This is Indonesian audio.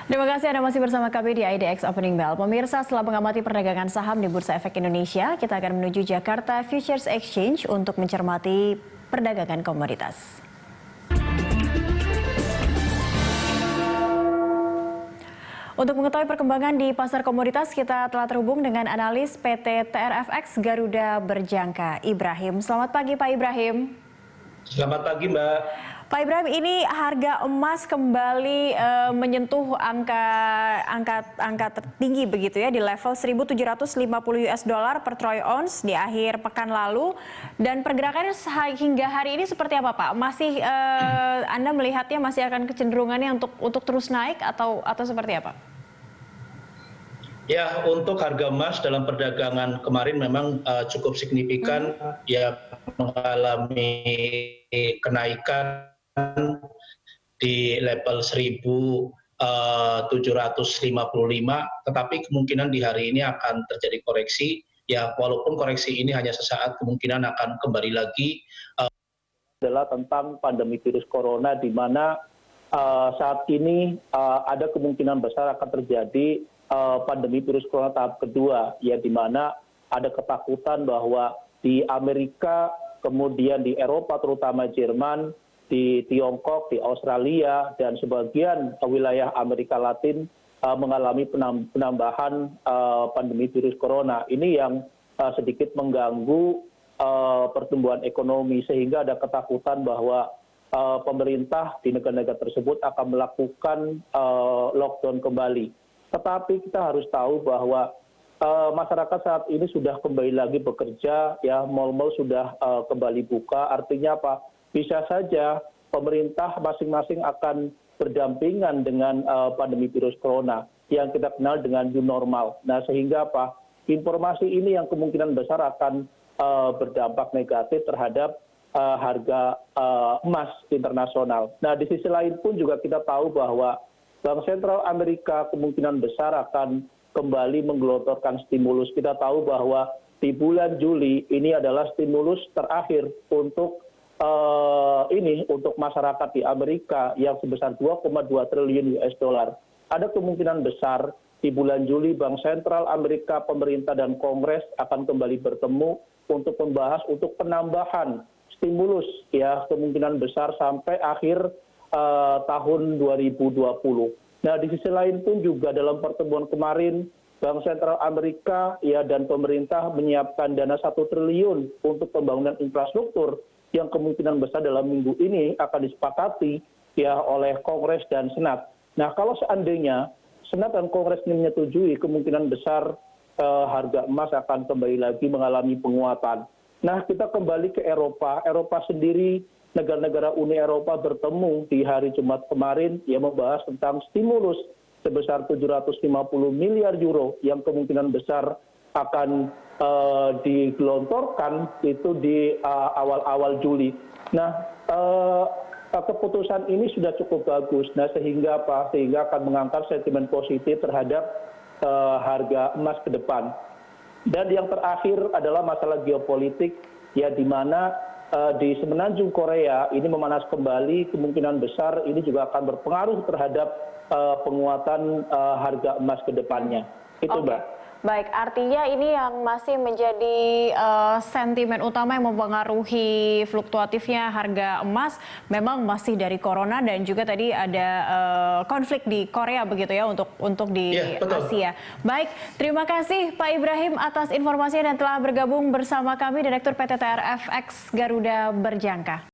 Terima kasih Anda masih bersama kami di IDX Opening Bell. Pemirsa, setelah mengamati perdagangan saham di Bursa Efek Indonesia, kita akan menuju Jakarta Futures Exchange untuk mencermati perdagangan komoditas. Untuk mengetahui perkembangan di pasar komoditas, kita telah terhubung dengan analis PT TRFX Garuda Berjangka, Ibrahim. Selamat pagi Pak Ibrahim. Selamat pagi Mbak. Pak Ibrahim, ini harga emas kembali menyentuh angka tertinggi begitu ya, di level 1.750 US dollar per troy ounce di akhir pekan lalu, dan pergerakannya hingga hari ini seperti apa Pak? Masih Anda melihatnya masih akan kecenderungannya untuk terus naik atau seperti apa? Ya, untuk harga emas dalam perdagangan kemarin memang cukup signifikan, ya mengalami kenaikan di level 1.755, tetapi kemungkinan di hari ini akan terjadi koreksi. Ya, walaupun koreksi ini hanya sesaat, kemungkinan akan kembali lagi. Adalah tentang pandemi virus corona, di mana saat ini ada kemungkinan besar akan terjadi pandemi virus corona tahap kedua, ya, di mana ada ketakutan bahwa di Amerika, kemudian di Eropa terutama Jerman, di Tiongkok, di Australia, dan sebagian wilayah Amerika Latin mengalami penambahan pandemi virus corona. Ini yang sedikit mengganggu pertumbuhan ekonomi, sehingga ada ketakutan bahwa pemerintah di negara-negara tersebut akan melakukan lockdown kembali. Tetapi kita harus tahu bahwa masyarakat saat ini sudah kembali lagi bekerja, ya, mal-mal sudah kembali buka. Artinya apa? Bisa saja pemerintah masing-masing akan berdampingan dengan pandemi virus corona yang kita kenal dengan new normal. Nah, sehingga apa? Informasi ini yang kemungkinan besar akan berdampak negatif terhadap harga emas internasional. Nah, di sisi lain pun juga kita tahu bahwa Bank Sentral Amerika kemungkinan besar akan kembali menggelontorkan stimulus. Kita tahu bahwa di bulan Juli ini adalah stimulus terakhir untuk masyarakat di Amerika yang sebesar 2,2 triliun US dollar. Ada kemungkinan besar di bulan Juli Bank Sentral Amerika, pemerintah dan Kongres akan kembali bertemu untuk membahas untuk penambahan stimulus, ya, kemungkinan besar sampai akhir tahun 2020. Nah, di sisi lain pun juga dalam pertemuan kemarin Bank Sentral Amerika, ya, dan pemerintah menyiapkan dana 1 triliun untuk pembangunan infrastruktur yang kemungkinan besar dalam minggu ini akan disepakati, ya, oleh Kongres dan Senat. Nah, kalau seandainya Senat dan Kongres ini menyetujui, kemungkinan besar harga emas akan kembali lagi mengalami penguatan. Nah, kita kembali ke Eropa. Eropa sendiri, negara-negara Uni Eropa bertemu di hari Jumat kemarin, yang membahas tentang stimulus sebesar 750 miliar euro yang kemungkinan besar akan digelontorkan itu di awal-awal Juli. Nah, keputusan ini sudah cukup bagus. Nah, sehingga apa? Sehingga akan mengangkat sentimen positif terhadap harga emas ke depan. Dan yang terakhir adalah masalah geopolitik, ya, di mana di semenanjung Korea ini memanas kembali, kemungkinan besar ini juga akan berpengaruh terhadap penguatan harga emas ke depannya. Itu, Mbak. Baik, artinya ini yang masih menjadi sentimen utama yang mempengaruhi fluktuatifnya harga emas memang masih dari corona dan juga tadi ada konflik di Korea begitu ya untuk di Asia. Baik, terima kasih Pak Ibrahim atas informasinya dan telah bergabung bersama kami Direktur PT TRFX Garuda Berjangka.